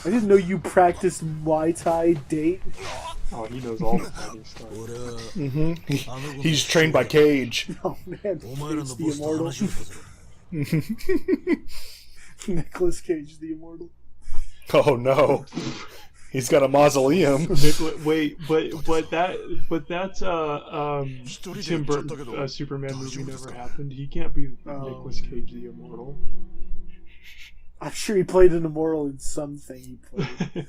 I didn't know you practiced Muay Thai, date. Oh, he knows all the fighting stuff. He's trained by Cage. Oh man, Cage the Immortal. Nicolas Cage the Immortal. Oh no. He's got a mausoleum. Wait, but that's Tim Burton Superman movie never happened. He can't be Nicolas Cage the Immortal. I'm sure he played an Immortal in something he played.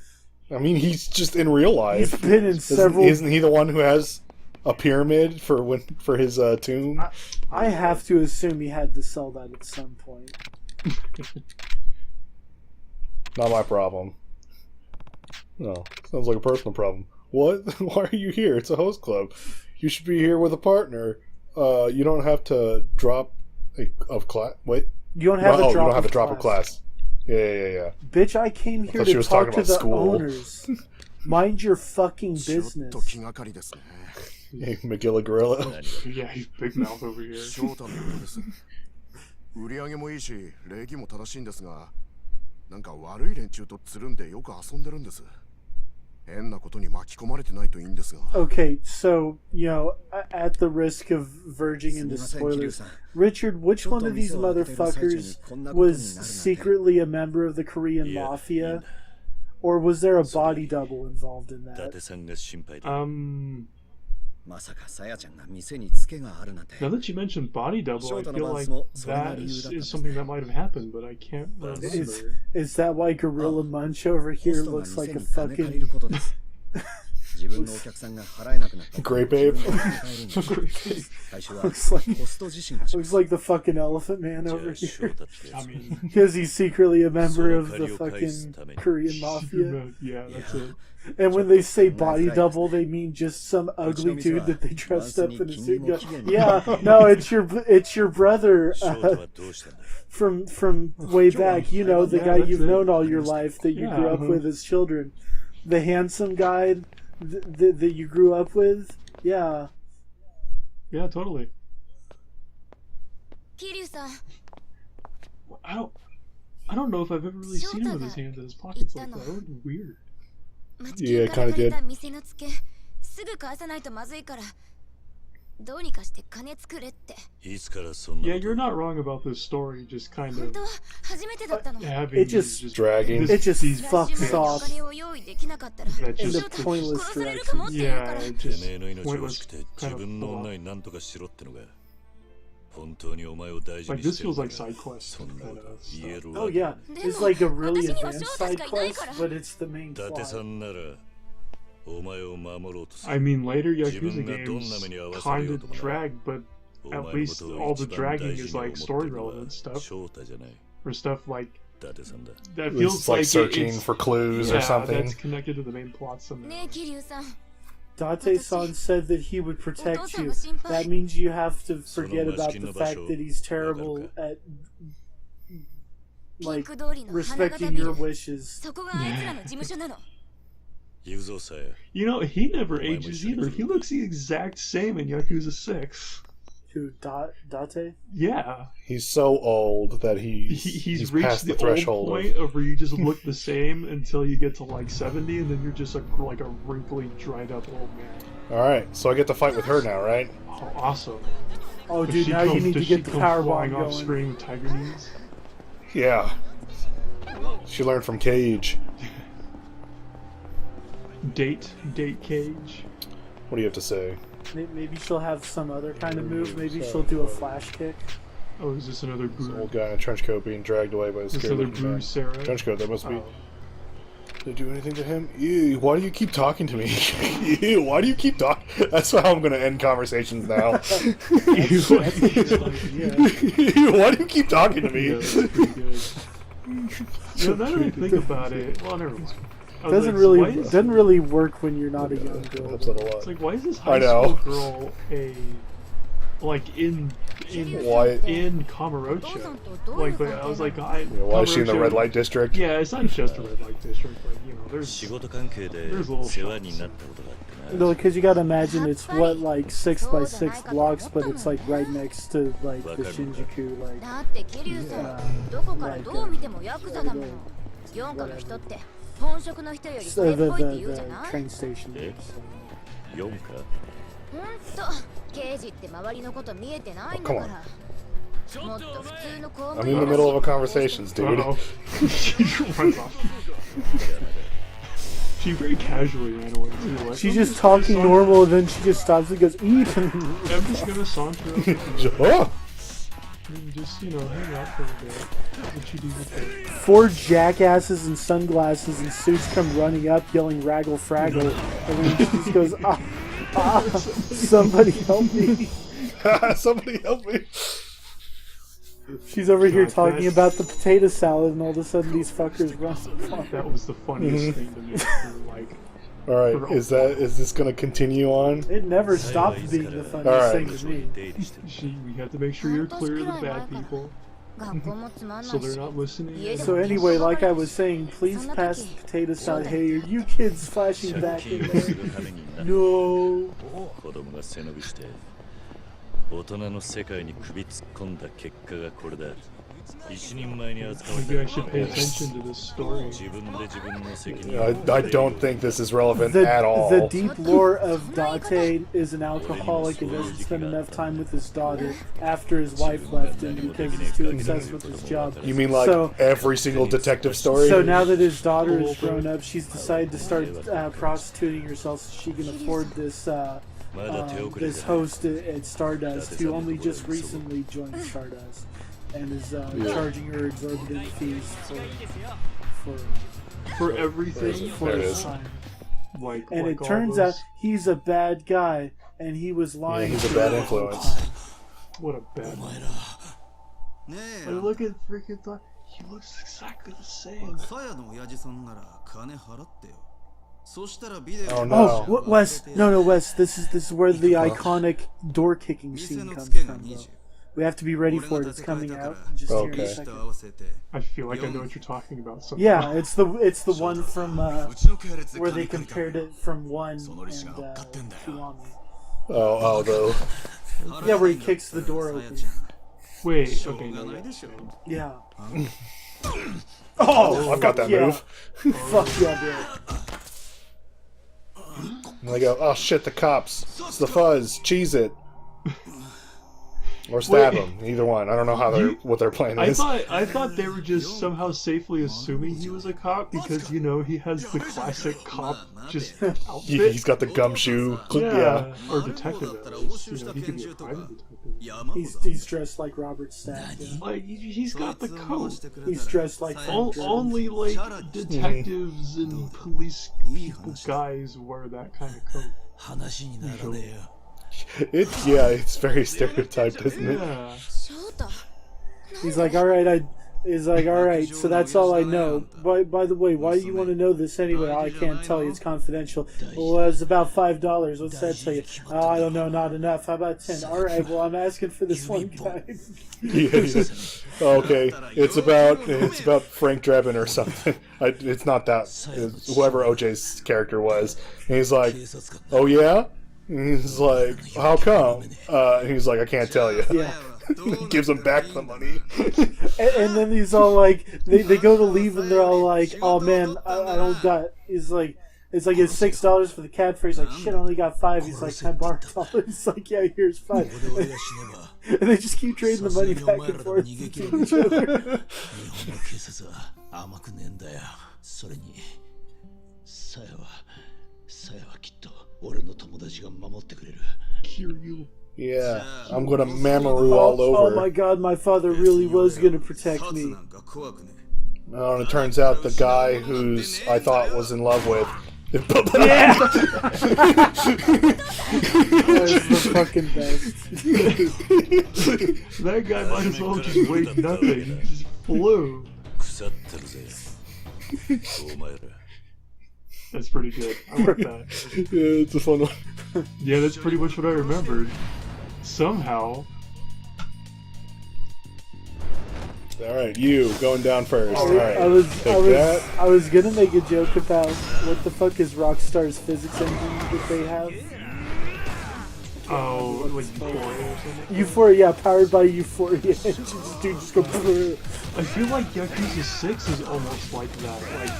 I mean, he's just in real life. He's been in several. Isn't he the one who has a pyramid for his tomb? I have to assume he had to sell that at some point. Not my problem. No, sounds like a personal problem. What? Why are you here? It's a host club. You should be here with a partner. You don't have to drop a class. Wait. You don't have you a drop. don't have of a drop class. of class. Yeah. Bitch, I came here to talk to the school. owners. Mind your fucking business. Hey, Magilla Gorilla. Yeah, he's big mouth over here. 売り上げもいいし、礼儀も正しいんですが、なんか悪い連中とつるんでよく遊んでるんです。変なことに巻き込まれてないといいんですが。Okay, so, at the risk of verging into spoilers, Richard, which one of these motherfuckers was secretly a member of the Korean mafia? Or was there a body double involved in that? Now that you mentioned body double, I feel like that is something that might have happened, but I can't remember. Is that why Gorilla Munch over here looks like a fucking... Grape ape. looks like the fucking elephant man over here. I mean, because he's secretly a member of the fucking Korean mafia. Yeah, that's it. And when they say body double, they mean just some ugly dude that they dressed up in a suit. Yeah, no, it's your brother from way back. You know, the guy you've known all your life that you grew up with as children, the handsome guy that you grew up with. Yeah. Yeah, totally. I don't know if I've ever really seen him with his hands in his pockets like that. That would be weird. Yeah, it kind of did. Yeah, you're not wrong about this story. Just kind of having it just dragging. It just fucks off in the pointless direction. Yeah, just pointless kind of like this feels like side quest kind of stuff. Oh yeah, it's like a really advanced side quest, but it's the main plot. I mean, later Yakuza games kind of drag, but at least all the dragging is like story relevant stuff, or stuff like that feels like searching for clues or something. That's connected to the main plot somehow. Date-san said that he would protect you. That means you have to forget about the fact that he's terrible at like respecting your wishes. You know, he never ages either. He looks the exact same in Yakuza 6. Who, Date? Yeah. He's so old that he's reached past the old threshold point of where you just look the same until you get to like 70, and then you're just like a wrinkly, dried up old man. Alright, so I get to fight with her now, right? Oh, awesome. Oh, dude, now you need to get the power bomb off going. screen with tiger knees. Yeah. She learned from Cage. Date Cage. What do you have to say? Maybe she'll have some other kind of move. Maybe she'll do a flash kick. Oh, is this another This Boo? old guy in a trench coat being dragged away by the This scary other looking Boo man. Sarah? Trench coat, that must be. Did they do anything to him? Ew, why do you keep talking to me? Ew, why do you keep talking? That's how I'm going to end conversations now. Ew, why do you keep talking to me? Yeah, that's pretty good. You know, now that I think about it, well, never mind. Doesn't really work when you're not a young girl. It's like, why is this high school girl in Kamurocho? Like, I was like, why is she in the red light district? Yeah, it's not just a red light district, but you know, there's little shops. No, because you gotta imagine it's like 6 by 6 blocks, but it's like right next to like the Shinjuku The train station. Come on. I'm in the middle of a conversation, dude. Runs off. She very casually ran away too. Like, She's just talking normal, and then she just stops and goes, "Eep." I'm just gonna saunter up and just, you know, hang out for a bit. What you do with it? 4 jackasses in sunglasses and suits come running up, yelling "Raggle Fraggle," and then she just goes, somebody help me. Somebody help me. She's over here talking about the potato salad, and all of a sudden these fuckers run. That was the funniest thing to me. Like, alright, is this gonna continue on? It never stopped being the funniest thing to me. We have to make sure you're clear of the bad people. So they're not listening. So anyway, like I was saying, please pass the potato salad. Hey, are you kids flashing back in there? No. 大人の世界に首突っ込んだ結果がこれだ。一人前に扱われ Maybe I should pay attention to this story. I don't think this is relevant at all. The deep lore of Date is an alcoholic and doesn't spend enough time with his daughter after his wife left him because he's too obsessed with his job. You mean like every single detective story? So now that his daughter is grown up, she's decided to start prostituting herself so she can afford this this host at Stardust, who only just recently joined Stardust, and is charging her exorbitant fees for everything. For his time. And it turns out he's a bad guy, and he was lying. Yeah, he's a bad influence. What a bad man. Like, look at freaking thought. He looks exactly the same. Oh no! Oh, Wes! No, Wes. This is where the iconic door kicking scene comes from. Though. We have to be ready for it. It's coming out. Just here in a second. I feel like I know what you're talking about. Somehow. Yeah, it's the one from where they compared it from 1 and Kiwami. Oh, though. Yeah, where he kicks the door open. Wait. Okay. No, yeah. Oh, I've got that move. Fuck yeah, bro. And they go, oh shit, the cops. It's the fuzz. Cheese it. Or stab him. Either one. I don't know what their plan is. I thought they were just somehow safely assuming he was a cop because, you know, he has the classic cop just outfit. He's got the gumshoe. Yeah. Or detective. You know, he could be a private detective. He's dressed like Robert Stack. Yeah. Like, he's got the coat. He's dressed like only like detectives and police people guys wear that kind of coat. Usually. It's very stereotyped, isn't it? Yeah. He's like, all right, so that's all I know. By the way, why do you want to know this anyway? I can't tell you, it's confidential. Well, it's about $5. What's that tell you? Oh, I don't know, not enough. How about 10? All right, well, I'm asking for this one guy. Okay, it's about Frank Drebin or something. It's not that. It's whoever OJ's character was. And he's like, oh yeah? And he's like, how come? And he's like, I can't tell you. Yeah. He gives him back the money. and then he's all like, they go to leave and they're all like, oh man, I don't got. He's like, it's $6 for the cat fare. He's like, shit, I only got 5. He's like, can I borrow $1? He's like, yeah, here's 5. And they just keep trading the money back and forth between each other. Yeah, I'm gonna Mamoru all over. Oh my god, my father really was gonna protect me. Oh, and it turns out the guy who's I thought was in love with. Yeah! That's the fucking best. That guy might as well just weighed nothing. He just flew. That's pretty good. I like that. Yeah, it's a fun one. Yeah, that's pretty much what I remembered. Somehow. Alright, you going down first. Alright. I was gonna make a joke about what the fuck is Rockstar's physics engine that they have. Oh, like Euphoria or something? Euphoria, yeah, powered by Euphoria. Dude, just go. I feel like Yakuza 6 is almost like that. Like,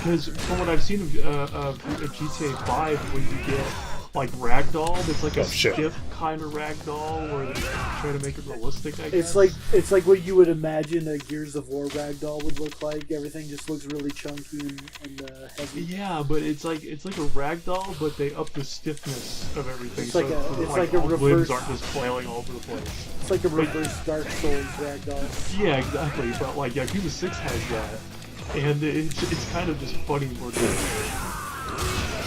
Because from what I've seen of GTA 5, when you get like ragdoll, it's like a stiff kind of ragdoll where they try to make it realistic. I guess it's like what you would imagine a Gears of War ragdoll would look like. Everything just looks really chunky and heavy. Yeah, but it's like a ragdoll, but they up the stiffness of everything. It's like a reverse. Limbs aren't just flailing all over the place. It's like a reverse Dark Souls ragdoll. Yeah, exactly. But like Yakuza 6 has that, and it's kind of just funny looking.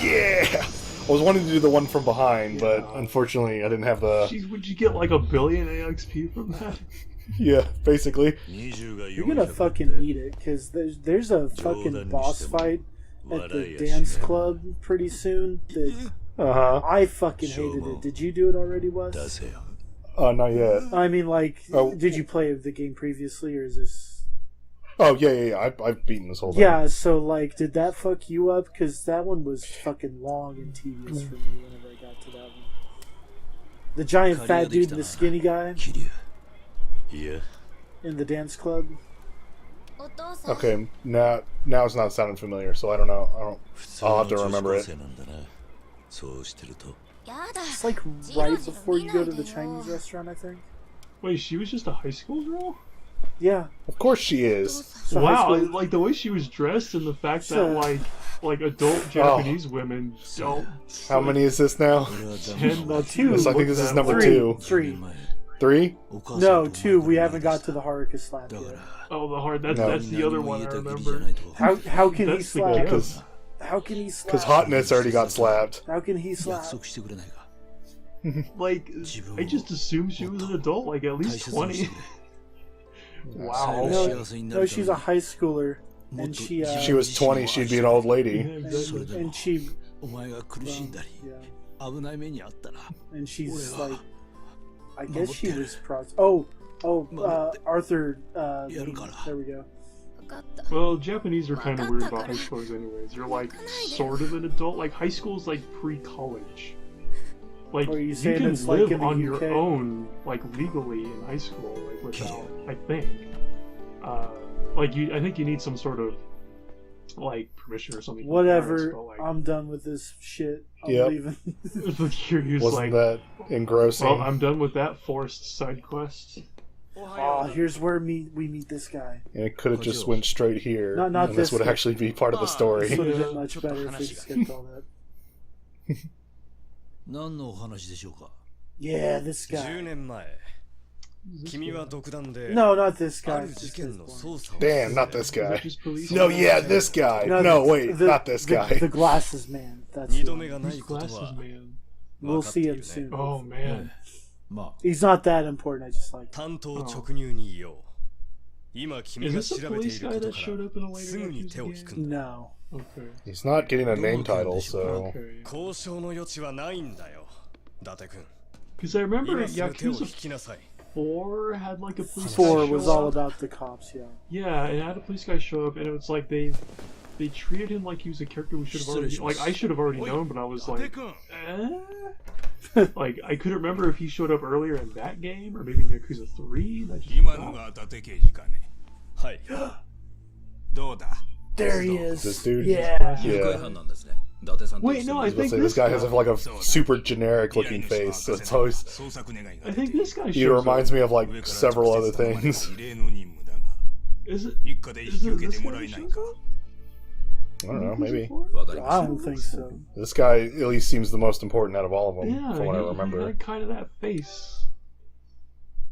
Yeah. I was wanting to do the one from behind, but unfortunately I didn't have the... Jeez, would you get like 1 billion AXP from that? Yeah, basically. You're gonna fucking need it, because there's a fucking boss fight at the dance club pretty soon that I fucking hated it. Did you do it already, Wes? Not yet. I mean, like, did you play the game previously, or is this... Oh, yeah. I've beaten this whole thing. Yeah, so, like, did that fuck you up? Because that one was fucking long and tedious for me whenever I got to that one. The giant fat dude and the skinny guy in the dance club. Okay, now it's not sounding familiar, so I don't know. I'll have to remember it. It's like right before you go to the Chinese restaurant, I think. Wait, she was just a high school girl? Yeah. Of course she is. So wow, like the way she was dressed and the fact that like adult Japanese women don't. How many is this now? 10, 2. Yes, I think this is number 2. 3. 3? No, 2. We haven't got to the Haruka slap yet. Oh, the hard. That's the other one I remember. How can he slap? How can he slap? Because Hotness already got slapped. How can he slap? Like, I just assumed she was an adult, like at least 20. Wow. No, she's a high schooler, and she was 20. She'd be an old lady. And she. And she's like, I guess she was Arthur. There we go. Well, Japanese are kind of weird about high schoolers, anyways. You're like sort of an adult. Like high school's like pre-college. Like you can live on your own, like legally in high school, like without. I think. I think you need some sort of like permission or something. Whatever. Parents, but, like, I'm done with this shit. I'm leaving. Wasn't that engrossing? Well, I'm done with that forced side quest. Oh, here's where we meet this guy. And it could have just went straight here. Not and this would actually be part of the story. This would have been much better if we skipped all that. Yeah, this guy. No, not this guy. Damn, not this guy. No, yeah, this guy. No, wait, not this guy. The glasses man. That's the glasses man. We'll see him soon. Oh man. He's not that important. I just like. Is this a police guy that showed up in a later Yakuza game? No. Okay. He's not getting a name title, so. Because I remember Yakuza 4 had like a police guy 4 was all about the cops, yeah. Yeah, it had a police guy show up, and it was like they treated him like he was a character we should have already, like I should have already known, but I was like, like I couldn't remember if he showed up earlier in that game or maybe in Yakuza 3. There he is. This dude. Yeah. Wait, no, I think this guy has like a super generic looking face. So it's always. I think this guy. He reminds me of like several other things. Is it this guy that shows up? I don't know, maybe. I don't think so. This guy at least seems the most important out of all of them, from what I remember. He had kind of that face.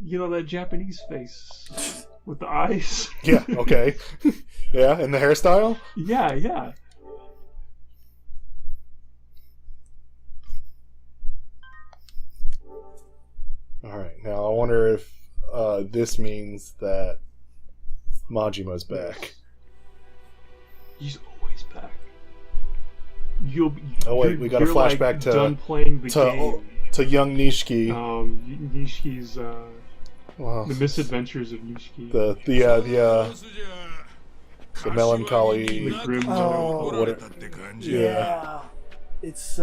You know, that Japanese face with the eyes. Yeah. Okay. Yeah, and the hairstyle. Yeah. Alright, now I wonder if this means that Majima's back. He's always back. We got a flashback like to done playing the game. To young Nishiki. Nishiki's the misadventures of Nishiki. The melancholy. The grim. Yeah. It's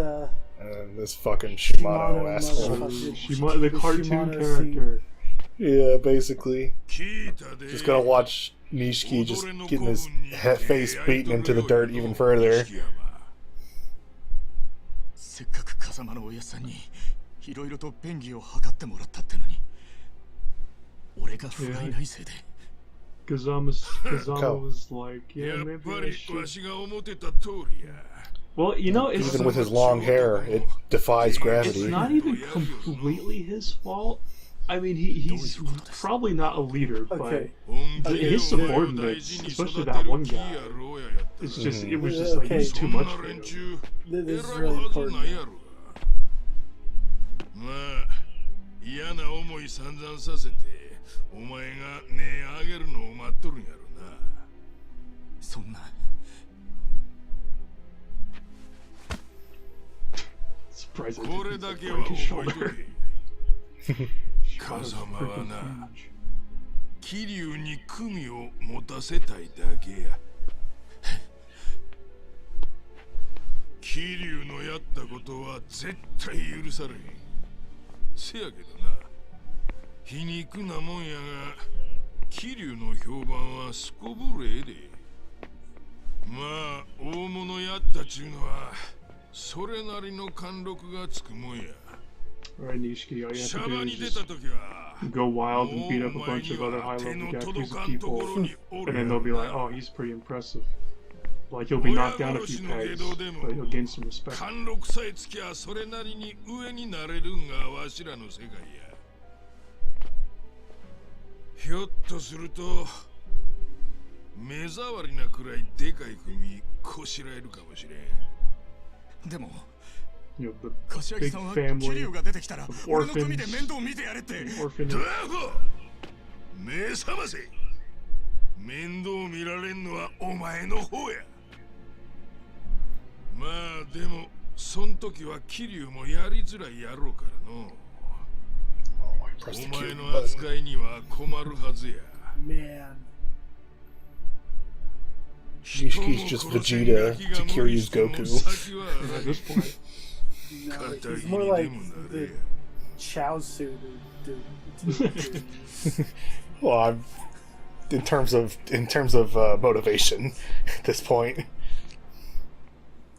this fucking Shimano asshole. The cartoon character. Yeah, basically. Just gonna watch Nishiki just getting his face beaten into the dirt even further. せっかく風間のおやさんにいろいろと便宜を図ってもらったってのに俺が不甲斐ないせいで Kazama was like, yeah, maybe I should. Well, you know, it's, even with his long hair, it defies gravity. It's not even completely his fault. I mean, he's probably not a leader, but his subordinates, especially that one guy, it's just, it was just like, it's too much for him. This is really important. 嫌な思い散々させてお前が値上げるのを待っとるんやろな。そんな Surprised これだけは覚えとけ。風間はな、桐生に組を持たせたいだけや。桐生のやったことは絶対許されへん。せやけどな、皮肉なもんやが、桐生の評判はすこぶるええで。まあ、大物やったちゅうのは、それなりの貫禄がつくもんや。Alright, Nishiki, all you have to do is just go wild and beat up a bunch of other high-level Yakuza people, and then they'll be like, oh, he's pretty impressive. Like, he'll be knocked down a few pegs, but he'll gain some respect. 貫禄さえつきゃそれなりに上になれるんがわしらの世界や。ひょっとすると目障りなくらいでかい組こしらえるかもしれん。でも You know, the 柏木 big さんは family 桐生が出てきたら of 俺の組 orphans, で面倒見てやれって orphanage. ドラゴ目覚ませ。面倒見られんのはお前の方や。まあでもそん時は桐生もやりづらいやろうからの。お前の扱いには困るはずや。 Man. Nishiki's just Vegeta to Kiryu's Goku. At this point, No, he's more like the Chaozu dude. Well, I'm in terms of motivation at this point.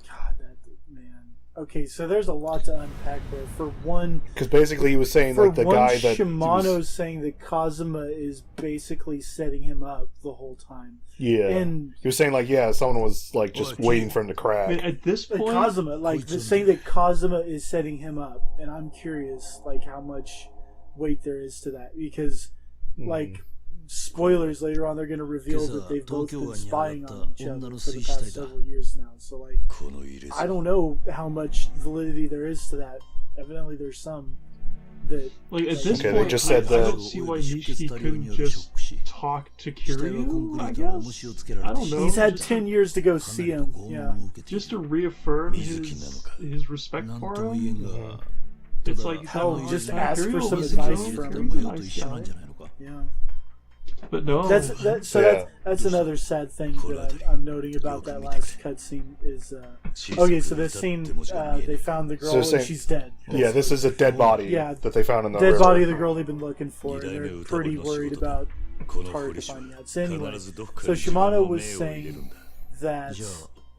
God, that man. Okay, so there's a lot to unpack there. For one, Because basically he was saying like the guy that Shimano's saying that Kazuma is basically setting him up the whole time. yeah, and he was saying like someone was like just waiting for him to I crack. mean, at this point, Kazuma, like saying that Kazuma is setting him up, and I'm curious, like how much weight there is to that, because, like, spoilers later on, they're going to reveal that they've both been spying on each other for the past several years now. So, like, I don't know how much validity there is to that. Evidently, there's some that. like at this Okay, point, they just said I that- don't see why Nishiki couldn't just talk to Kiryu. I guess I don't know. He's had just, 10 years to go see him. Yeah. just to reaffirm his respect for him. It's like Hell, oh, just yeah, ask for Kiryu some was advice a from Kiryu's him. a nice guy. Yeah. But no, That's another sad thing that I'm noting about that last cutscene is okay. So this scene, they found the girl So and she's dead. Yeah, this is a dead body Yeah, that they found in the Dead river. body of the girl they've been looking for, and they're pretty worried about hard to find out. So anyway, so Shimano was saying that.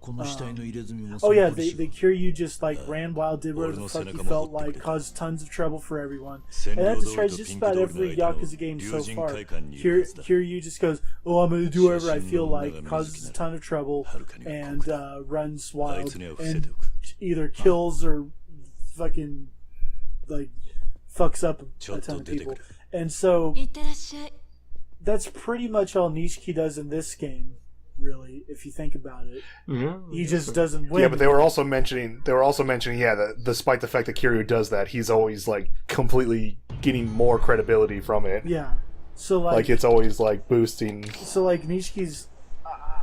Oh yeah, the Kiryu just like ran wild, did whatever the fuck he felt like, caused tons of trouble for everyone, and that describes just about every Yakuza game so far. Kiryu just goes, "Oh, I'm gonna do whatever I feel like," causes a ton of trouble, and runs wild, and either kills or fucking like fucks up a ton of people. And so that's pretty much all Nishiki does in this game. Really, if you think about it, he just doesn't win. Yeah, but they were also mentioning that despite the fact that Kiryu does that, he's always like completely getting more credibility from it. Yeah, so like it's always like boosting. So like Nishiki's,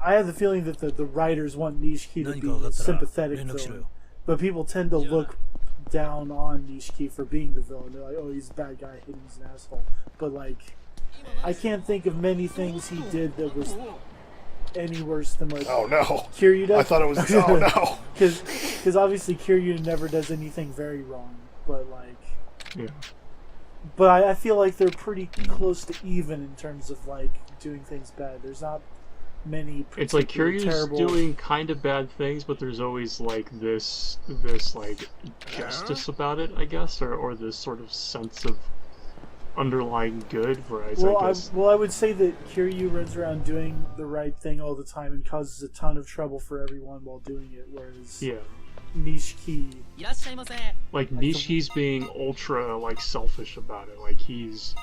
I have the feeling that the writers want Nishiki to be a sympathetic villain, but people tend to look down on Nishiki for being the villain. They're like, oh, he's a bad guy, he's an asshole. But like, I can't think of many things he did that was any worse than what Kiryu does. I thought it was no, because obviously Kiryu never does anything very wrong, but like But I feel like they're pretty close to even in terms of like doing things bad. There's not many. It's like Kiryu's terrible... doing kind of bad things, but there's always like this like justice about it, I guess, or this sort of sense of underlying good. Whereas I would say that Kiryu runs around doing the right thing all the time and causes a ton of trouble for everyone while doing it. Whereas Nishiki, like Nishiki's being ultra like selfish about it. Like he's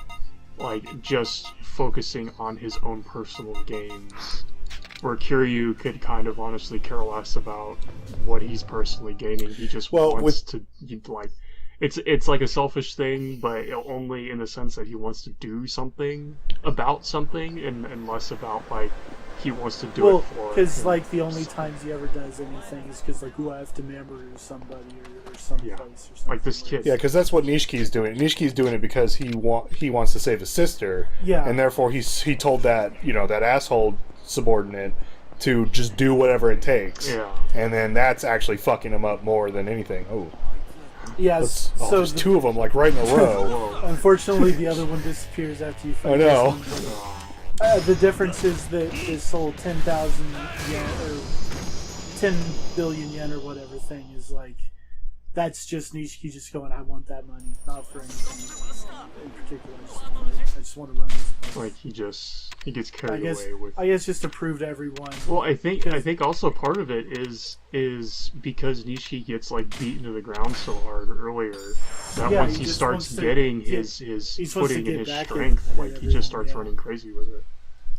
like just focusing on his own personal gains, where Kiryu could kind of honestly care less about what he's personally gaining. He just wants to like. It's like a selfish thing, but only in the sense that he wants to do something about something, and less about like he wants to do it for. Because like the only times he ever does anything is because like, I have to Mamoru somebody or someplace or something. Like this kid. Yeah, because that's what Nishiki's doing. Nishiki's doing it because he wants to save his sister. Yeah. And therefore he told that that asshole subordinate to just do whatever it takes. Yeah. And then that's actually fucking him up more than anything. Oh. Yes. So there's two of them like right in a row. Unfortunately, the other one disappears after you fight. I know. The difference is that this whole 10,000 yen or 10 billion yen or whatever thing is like, that's just Nishiki just going, I want that money, not for anything in particular. I just want to run this place. Like he gets carried away with. I guess just to prove to everyone. Well, I think also part of it is because Nishiki gets like beaten to the ground so hard earlier that once he starts getting his footing and his strength, like he just starts running crazy with it.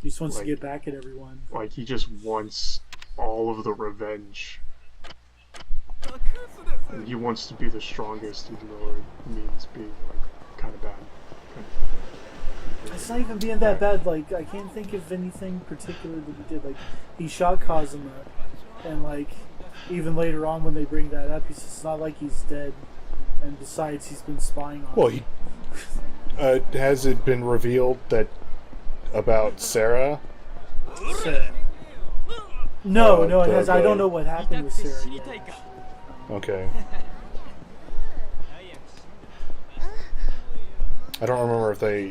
He just wants to get back at everyone. Like he just wants all of the revenge. And he wants to be the strongest, even though it means being like kind of bad. It's not even being that bad. Like I can't think of anything particular that he did. Like he shot Kazuma, and like even later on when they bring that up, it's not like he's dead. And besides, he's been spying on him. Has it been revealed that about Sarah? No, it has. I don't know what happened with Sarah yet. Okay. I don't remember if they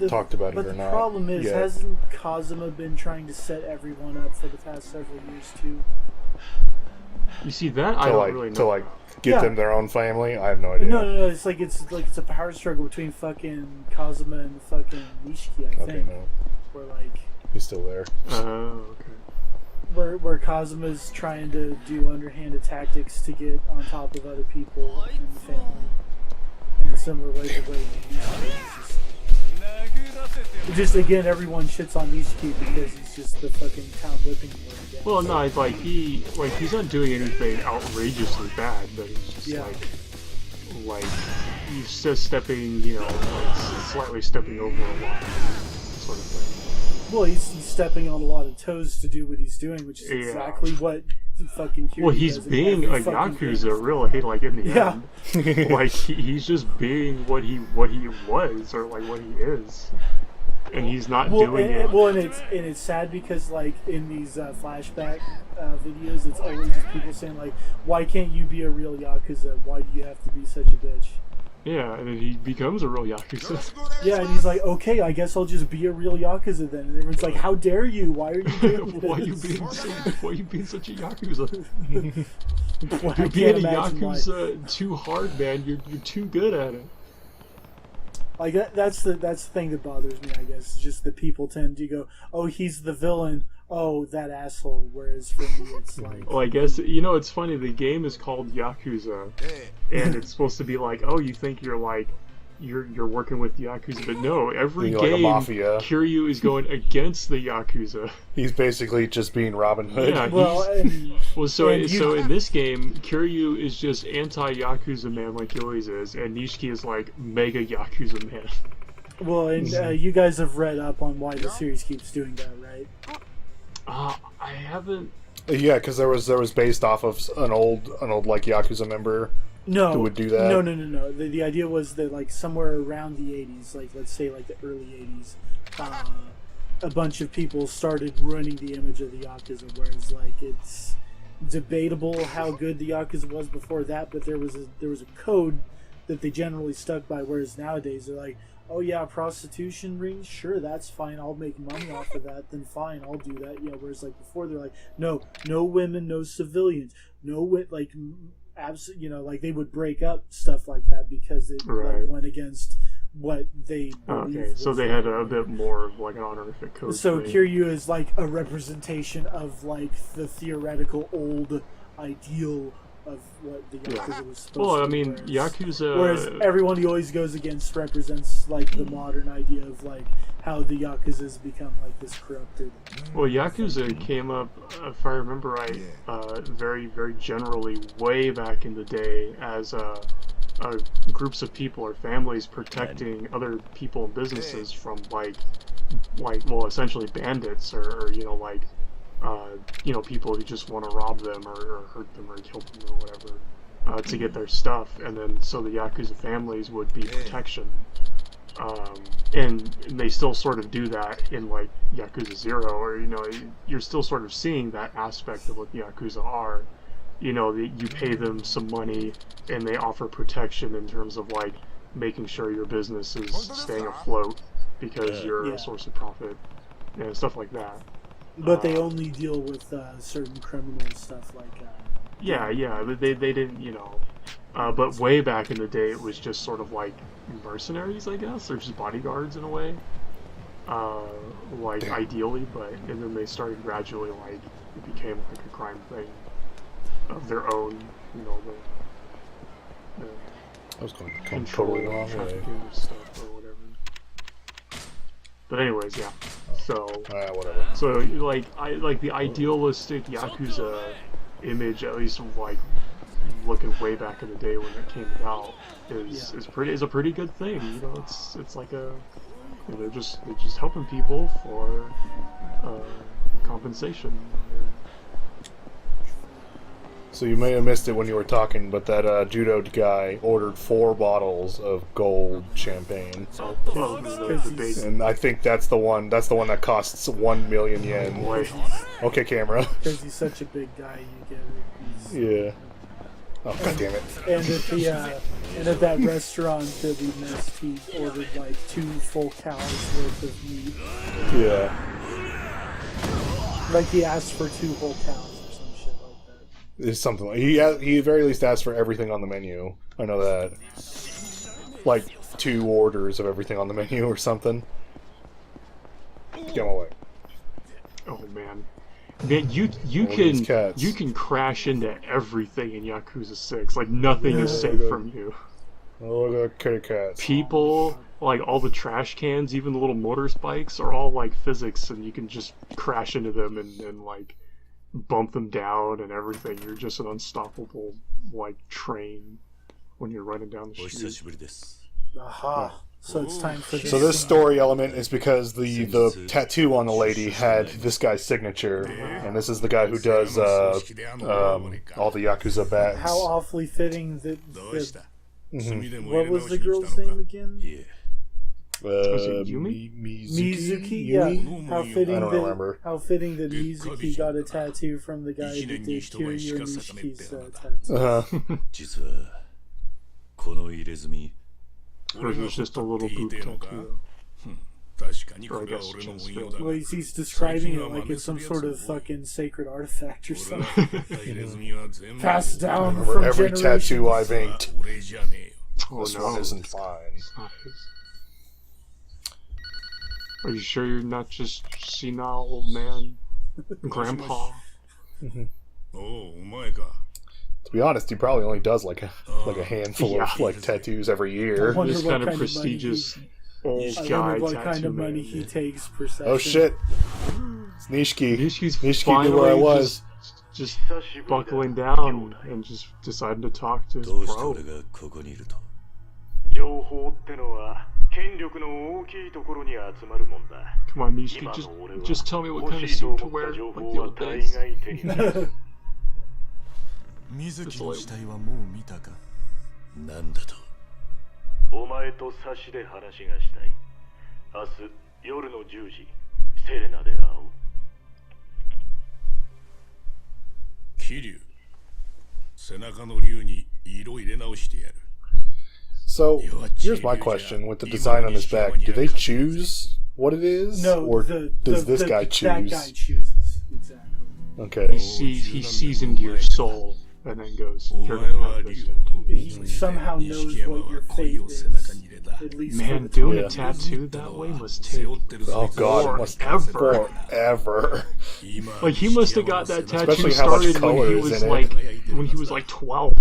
talked about it or not. But the problem is, hasn't Kazuma been trying to set everyone up for the past several years too? You see that I don't really know. To like get them their own family. I have no idea. No. It's a power struggle between fucking Kazuma and fucking Nishiki. I think. No. Where like he's still there. Oh, okay. Where Kazuma's trying to do underhanded tactics to get on top of other people in the family. In a similar way to the way just again, everyone shits on Nishiki because he's just the fucking town whipping boy again. Well, no, it's like he's not doing anything outrageously bad, but he's just like he's just stepping, slightly stepping over a line, sort of thing. Well, he's stepping on a lot of toes to do what he's doing, which is exactly what fucking Kiryu he's being a Yakuza, really, like in the end. Like he's just being what he was, or like what he is, and he's not doing it. Well, and it's sad because like in these flashback videos, it's always just people saying like, "Why can't you be a real Yakuza? Why do you have to be such a bitch?" Yeah, and then he becomes a real Yakuza. Yeah, and he's like, okay, I guess I'll just be a real Yakuza then. And everyone's like, how dare you? Why are you doing this? Why are you being such a Yakuza? You're being a Yakuza too hard, man. You're too good at it. Like that's the thing that bothers me, I guess. Just that people tend to go, oh, he's the villain. Oh, that asshole. Whereas for me, it's like... Well, I guess, it's funny. The game is called Yakuza. And it's supposed to be like, oh, you think you're like... You're working with Yakuza. But no, every game, like Kiryu is going against the Yakuza. He's basically just being Robin Hood. Yeah, so in this game, Kiryu is just anti-Yakuza man like he always is. And Nishiki is like mega Yakuza man. Well, and you guys have read up on why the series keeps doing that, right? I haven't. Yeah, because there was based off of an old like Yakuza member. Who would do that? No. The idea was that like somewhere around the 80s, like let's say like the early 80s, a bunch of people started ruining the image of the Yakuza. Whereas like it's debatable how good the Yakuza was before that, but there was a code that they generally stuck by. Whereas nowadays they're like, oh yeah, prostitution rings, sure, that's fine. I'll make money off of that. Then fine, I'll do that. Yeah. Whereas like before, they're like, no women, no civilians, like like they would break up stuff like that because it like went against what they believed. Okay, so they had a bit more of like an honorific code. So Kiryu is like a representation of like the theoretical old ideal of what the Yakuza was supposed to be. Well, I mean, Yakuza... Whereas everyone he always goes against represents like the modern idea of like how the Yakuza has become like this corrupted. Well, Yakuza came up, if I remember right, very, very generally way back in the day as groups of people or families protecting other people and businesses from well, essentially bandits or people who just want to rob them or hurt them or kill them or whatever to get their stuff, and then so the Yakuza families would be protection. And they still sort of do that in like Yakuza 0, or you're still sort of seeing that aspect of what the Yakuza are. You pay them some money and they offer protection in terms of like making sure your business is staying afloat because you're a source of profit and stuff like that. But they only deal with certain criminal stuff like they didn't, but way back in the day it was just sort of like mercenaries, I guess, or just bodyguards in a way. Ideally, and then they started gradually, like, it became like a crime thing of their own, I was going totally the wrong way. Stuff or whatever. But anyways, yeah. So whatever. So like the idealistic Yakuza image, at least of like looking way back in the day when it came about, is a pretty good thing. It's like they're just helping people for compensation. So you may have missed it when you were talking, but that judo guy ordered 4 bottles of gold champagne, and I think that's the one that costs 1 million yen. Okay, camera. Because he's such a big guy, you get it. Yeah. Oh, god damn it. And at that restaurant that we missed, he ordered like 2 full cows worth of meat. Yeah. Like he asked for 2 whole cows. It's something like he at very least asked for everything on the menu. I know that, like 2 orders of everything on the menu or something. Get away! Oh man, you can crash into everything in Yakuza 6. Like nothing is safe from you. Oh, look at kitty cats. People, like all the trash cans, even the little motorspikes, are all like physics, and you can just crash into them and like bump them down and everything. You're just an unstoppable like train when you're running down the street. Aha. So it's time for this. So this story element is because the tattoo on the lady had this guy's signature, and this is the guy who does all the Yakuza bags. How awfully fitting that. What was the girl's name again? Mizuki? Yeah. How fitting that Mizuki got a tattoo from the guy that did Kiryu Nishiki's tattoo. Hers was just a little boot tattoo. Well, he's describing it like it's some sort of fucking sacred artifact or something. Passed down from every tattoo I've inked. This one isn't fine. Are you sure you're not just senile old man? Grandpa? To be honest, he probably only does like a handful of like tattoos every year. This kind of prestigious old guy. I wonder what kind of money he takes per session. Oh shit! It's Nishiki. Nishiki's finally knew where I was. Just buckling down and just deciding to talk to his bro. Come on, Nishiki, just tell me what kind of suit to wear, like the old days. 水木の死体はもう見たか？なんだと？お前と差しで話がしたい。明日夜の10時、セレナで会おう。桐生、背中の竜に色入れ直してやる。So, here's my question with the design on his back. Do they choose what it is? No, or does this guy choose? That guy chooses, exactly. Okay. He sees into your soul and then goes, "You're gonna have this." He somehow knows what your fate is. At least Man, doing a tattoo that way must take forever. Like, he must have got that tattoo Especially how much started color when he was like 12.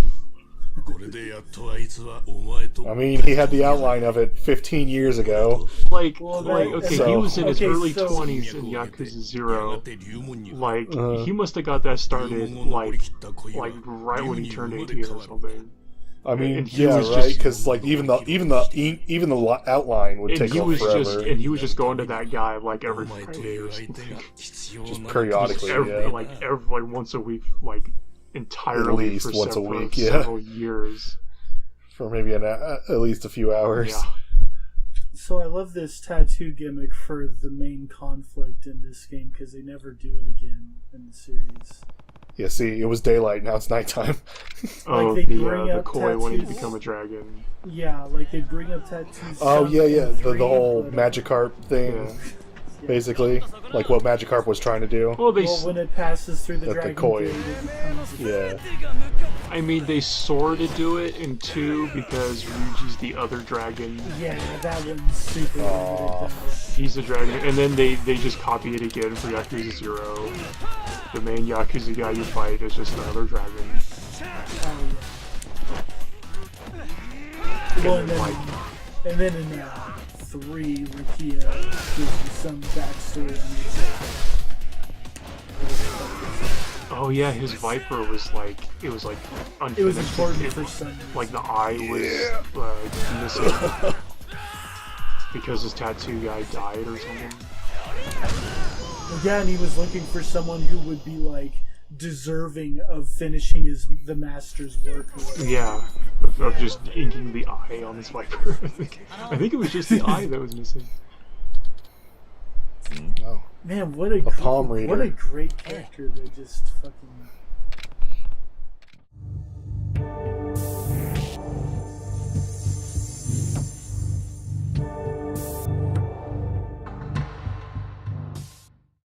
I mean, he had the outline of it 15 years ago. He was in his early 20s in Yakuza 0. Like, he must have got that started, like right when he turned 18 or something. I mean, yeah, right? Because like even the outline would take forever. And he was just going to that guy like every Friday or something. Just periodically, like once a week, like entirely at least for once a week, several years. For maybe at least a few hours. Yeah. So I love this tattoo gimmick for the main conflict in this game because they never do it again in the series. Yeah, see, it was daylight, now it's nighttime. The koi when you become a dragon. Yeah, like they bring up tattoos. Oh, yeah, the whole Magikarp thing, basically. Like what Magikarp was trying to do. Well, when it passes through the dragon koi. gate, it becomes I mean, they sort of do it in 2 because Ryuji's the other dragon. Yeah, that one's super limited. He's a dragon, and then they just copy it again for Yakuza 0. The main Yakuza guy you fight is just another dragon. Well, and then in 3, Rukia gives you some backstory on his. Oh yeah, his Viper was like unfinished. It was important for some. Like the eye was missing because his tattoo guy died or something. Yeah, and he was looking for someone who would be like deserving of finishing the master's work. Yeah, of just inking the eye on his Viper. I think it was just the eye that was missing. Oh. Man, what a palm reader. What a great character that just fucking